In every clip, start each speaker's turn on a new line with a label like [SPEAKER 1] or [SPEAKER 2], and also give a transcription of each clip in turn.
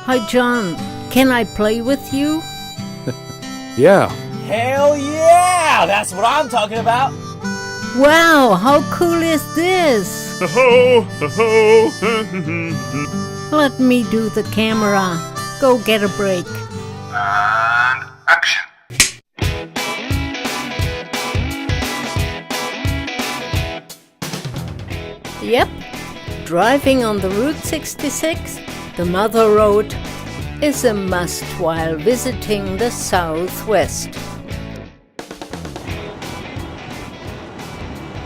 [SPEAKER 1] Hi, John. Can I play with you?
[SPEAKER 2] Yeah.
[SPEAKER 3] Hell yeah! That's what I'm talking about!
[SPEAKER 1] Wow, how cool is this? Let me do the camera. Go get a break.
[SPEAKER 4] And action.
[SPEAKER 1] Yep, driving on the Route 66, the Mother Road, is a must while visiting the Southwest.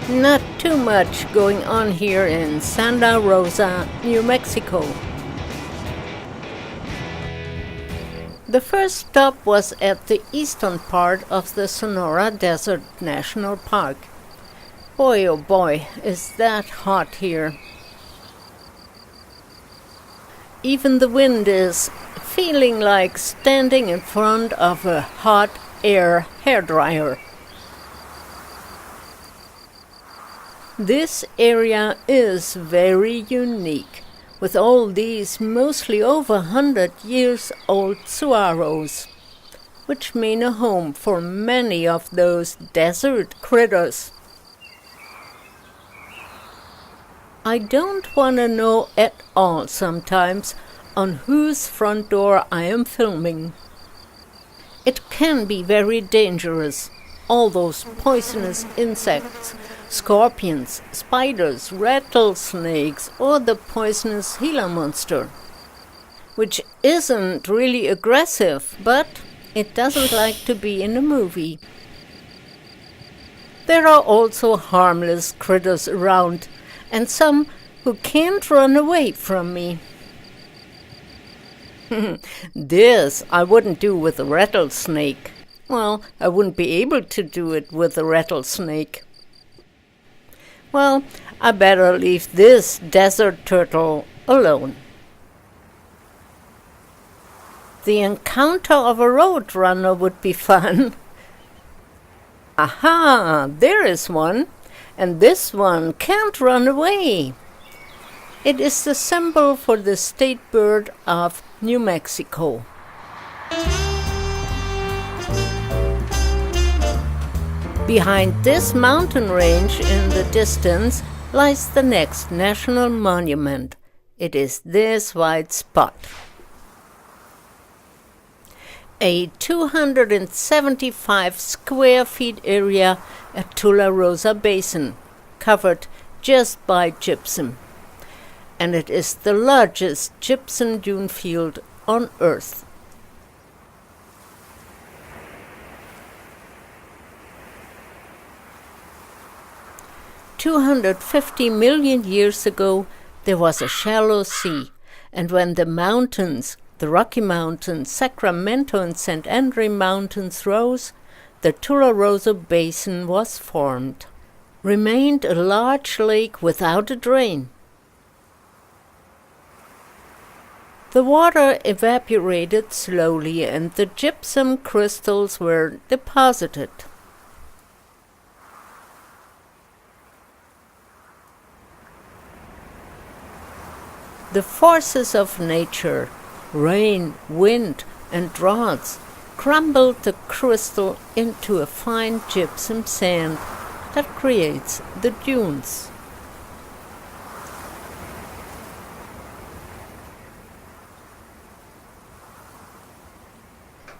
[SPEAKER 1] Not too much going on here in Santa Rosa, New Mexico. The first stop was at the eastern part of the Sonora Desert National Park. Boy, oh boy, is that hot here. Even the wind is feeling like standing in front of a hot air hairdryer. This area is very unique, with all these mostly over 100 years old saguaros, which mean a home for many of those desert critters. I don't want to know at all sometimes on whose front door I am filming. It can be very dangerous, all those poisonous insects, scorpions, spiders, rattlesnakes, or the poisonous Gila monster, which isn't really aggressive, but it doesn't like to be in a movie. There are also harmless critters around, and some who can't run away from me. This I wouldn't do with a rattlesnake. Well, I wouldn't be able to do it with a rattlesnake. Well, I better leave this desert turtle alone. The encounter of a roadrunner would be fun. Aha, there is one, and this one can't run away. It is the symbol for the state bird of New Mexico. Behind this mountain range in the distance lies the next national monument. It is this white spot. A 275 square feet area at Tularosa Basin, covered just by gypsum. And it is the largest gypsum dune field on Earth. $250 million years ago, there was a shallow sea, and when the mountains, the Rocky Mountains, Sacramento and St. Andre Mountains rose, the Tularosa Basin was formed. Remained a large lake without a drain. The water evaporated slowly and the gypsum crystals were deposited. The forces of nature, rain, wind, and droughts, crumbled the crystal into a fine gypsum sand that creates the dunes.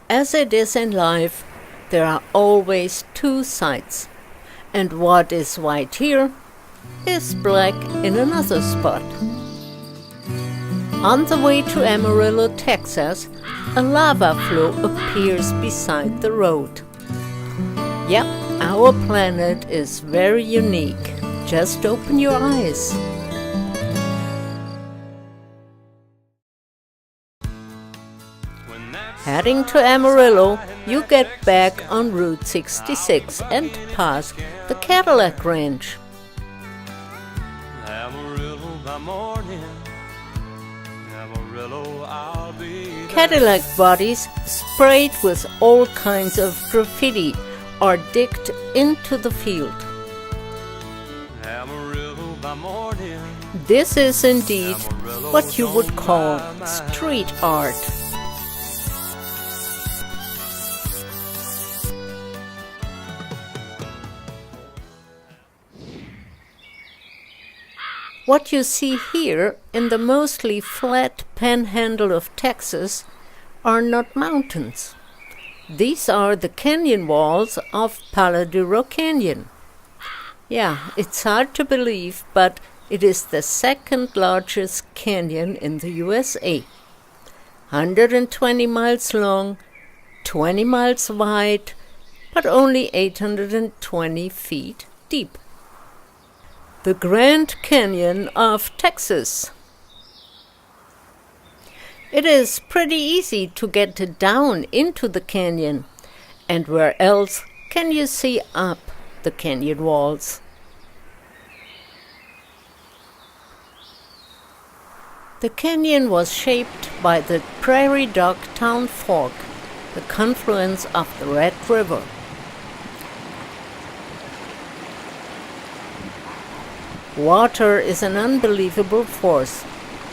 [SPEAKER 1] As it is in life, there are always two sides, and what is white here is black in another spot. On the way to Amarillo, Texas, a lava flow appears beside the road. Yep, our planet is very unique. Just open your eyes. Heading to Amarillo, you get back on Route 66 and pass the Cadillac Ranch.
[SPEAKER 3] Amarillo by morning, Amarillo I'll be there.
[SPEAKER 1] Cadillac bodies sprayed with all kinds of graffiti are digged into the field.
[SPEAKER 3] Amarillo by morning,
[SPEAKER 1] This is indeed what you would call street art. What you see here in the mostly flat panhandle of Texas are not mountains. These are the canyon walls of Paladuro Canyon. Yeah, it's hard to believe, but it is the second largest canyon in the USA. 120 miles long, 20 miles wide, but only 820 feet deep. The Grand Canyon of Texas. It is pretty easy to get down into the canyon, and where else can you see up the canyon walls? The canyon was shaped by the Prairie Dog Town Fork, the confluence of the Red River. Water is an unbelievable force,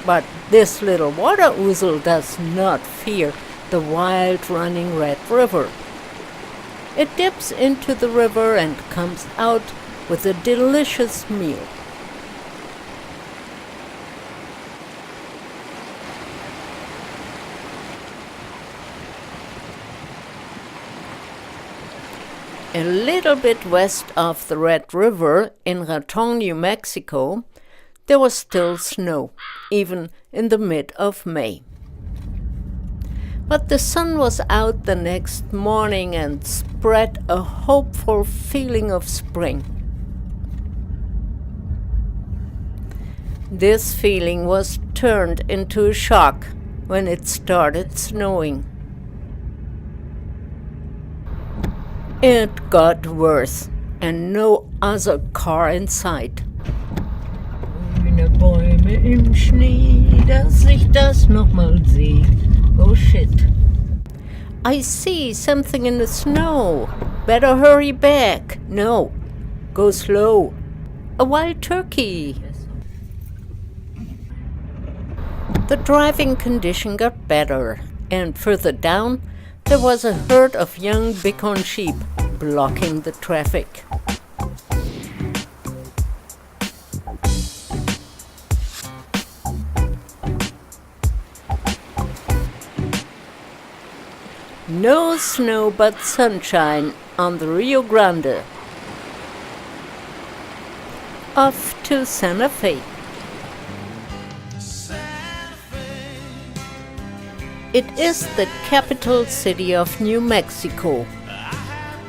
[SPEAKER 1] but this little water ouzel does not fear the wild running Red River. It dips into the river and comes out with a delicious meal. A little bit west of the Red River in Raton, New Mexico, there was still snow, even in the mid of May. But the sun was out the next morning and spread a hopeful feeling of spring. This feeling was turned into a shock when it started snowing. It got worse, and no other car in sight. Grüne Bäume im Schnee, dass ich das nochmal sehe. Oh shit. I see something in the snow. Better hurry back. No, go slow. A wild turkey. The driving condition got better, and further down, there was a herd of young bighorn sheep blocking the traffic. No snow but sunshine on the Rio Grande. Off to Santa Fe. It is the capital city of New Mexico.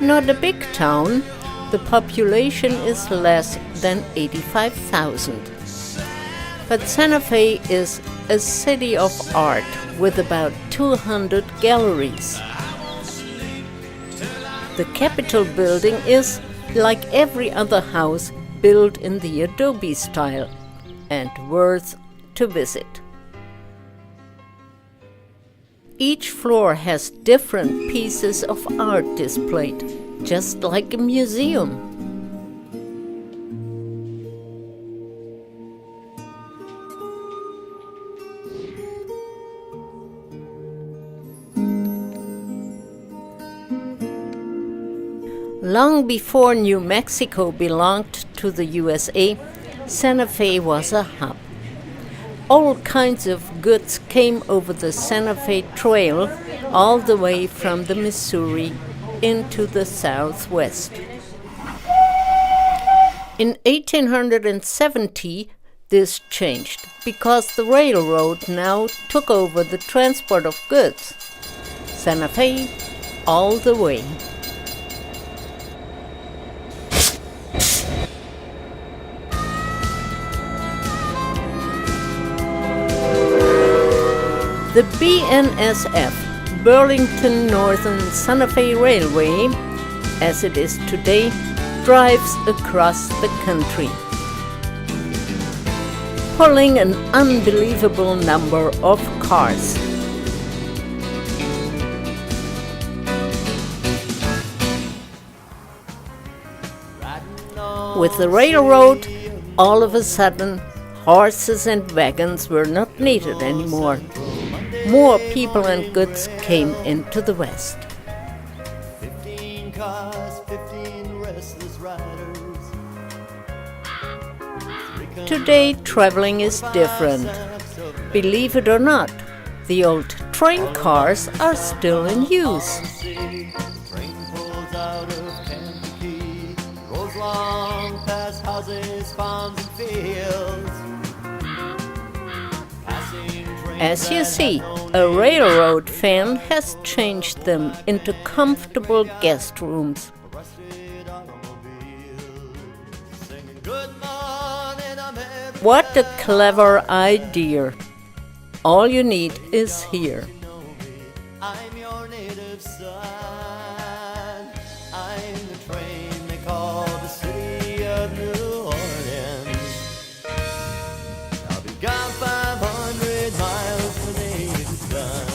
[SPEAKER 1] Not a big town, the population is less than 85,000. But Santa Fe is a city of art with about 200 galleries. The Capitol building is, like every other house, built in the adobe style and worth to visit. Each floor has different pieces of art displayed, just like a museum. Long before New Mexico belonged to the USA, Santa Fe was a hub. All kinds of goods came over the Santa Fe Trail all the way from the Missouri into the Southwest. In 1870, this changed because the railroad now took over the transport of goods. Santa Fe all the way. The BNSF, Burlington Northern Santa Fe Railway, as it is today, drives across the country, pulling an unbelievable number of cars. With the railroad, all of a sudden, Horses and wagons were not needed anymore. More people and goods came into the West.
[SPEAKER 5] 15 cars, 15 restless riders.
[SPEAKER 1] Today, traveling is different. Believe it or not, the old train cars are still in use.
[SPEAKER 5] Train pulls out of Kentucky, rolls long past houses, farms, and fields.
[SPEAKER 1] As you see, a railroad fan has changed them into comfortable guest rooms. What a clever idea! All you need is here.
[SPEAKER 5] I'm your native son. I'm the train they call the city of New Orleans. I'll be gone 500 miles when day is done.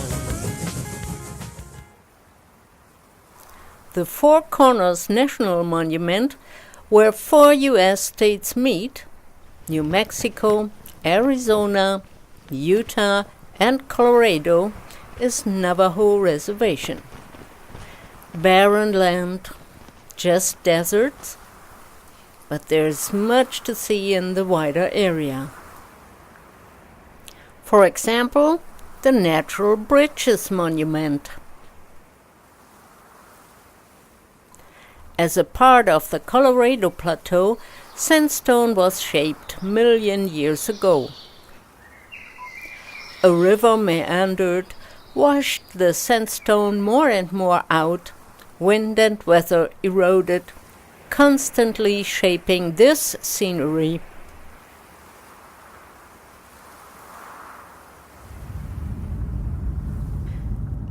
[SPEAKER 1] The Four Corners National Monument, where 4 U.S. states meet, New Mexico, Arizona, Utah, and Colorado, is Navajo Reservation. Barren land, just deserts, but there's much to see in the wider area. For example, the Natural Bridges Monument. As a part of the Colorado Plateau, sandstone was shaped million years ago. A river meandered, washed the sandstone more and more out, wind and weather eroded, constantly shaping this scenery.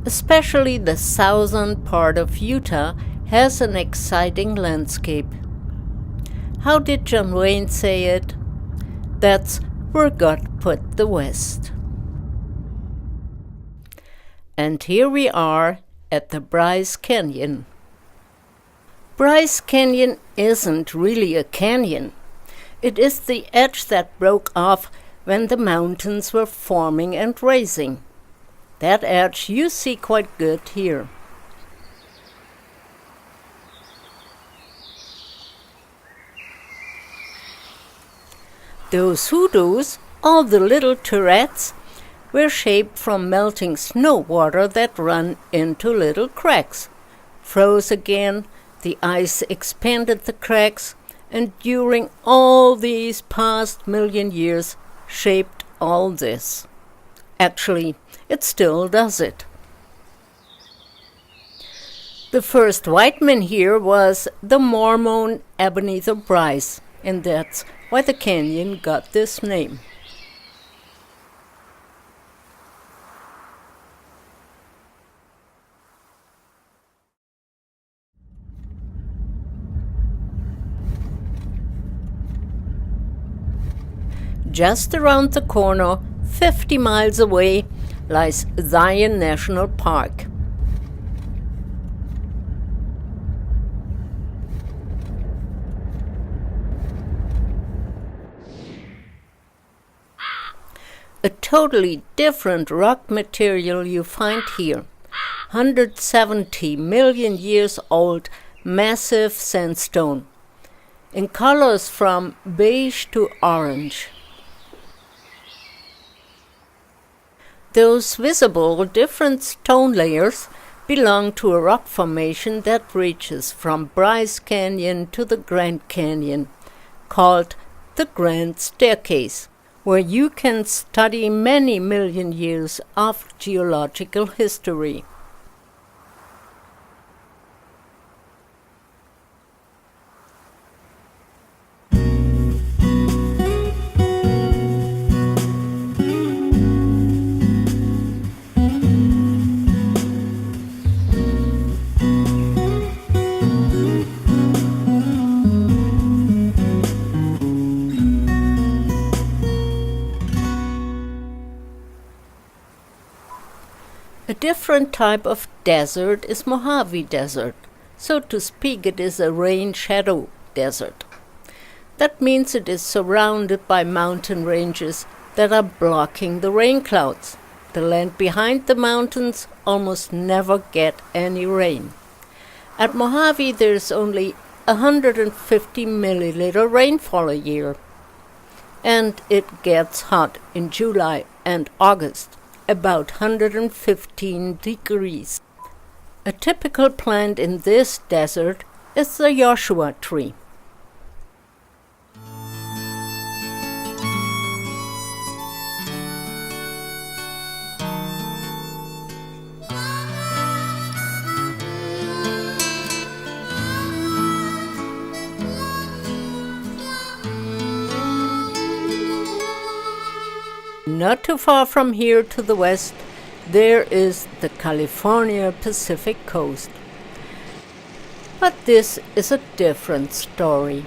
[SPEAKER 1] Especially the southern part of Utah has an exciting landscape. How did John Wayne say it? That's where God put the West. And here we are at the Bryce Canyon. Bryce Canyon isn't really a canyon. It is the edge that broke off when the mountains were forming and rising. That edge you see quite good here. Those hoodoos, all the little turrets, were shaped from melting snow water that ran into little cracks. Froze again, the ice expanded the cracks, and during all these past million years shaped all this. Actually, it still does it. The first white man here was the Mormon Ebenezer Bryce, and that's why the canyon got this name. Just around the corner, 50 miles away, lies Zion National Park. A totally different rock material you find here. 170 million years old, massive sandstone, in colors from beige to orange. Those visible different stone layers belong to a rock formation that reaches from Bryce Canyon to the Grand Canyon, called the Grand Staircase, where you can study many million years of geological history. A different type of desert is Mojave Desert. So to speak, it is a rain shadow desert. That means it is surrounded by mountain ranges that are blocking the rain clouds. The land behind the mountains almost never get any rain. At Mojave, there's only 150 milliliter rainfall a year. And it gets hot in July and August, about 115 degrees. A typical plant in this desert is the Joshua tree. Not too far from here to the west, there is the California Pacific Coast. But this is a different story.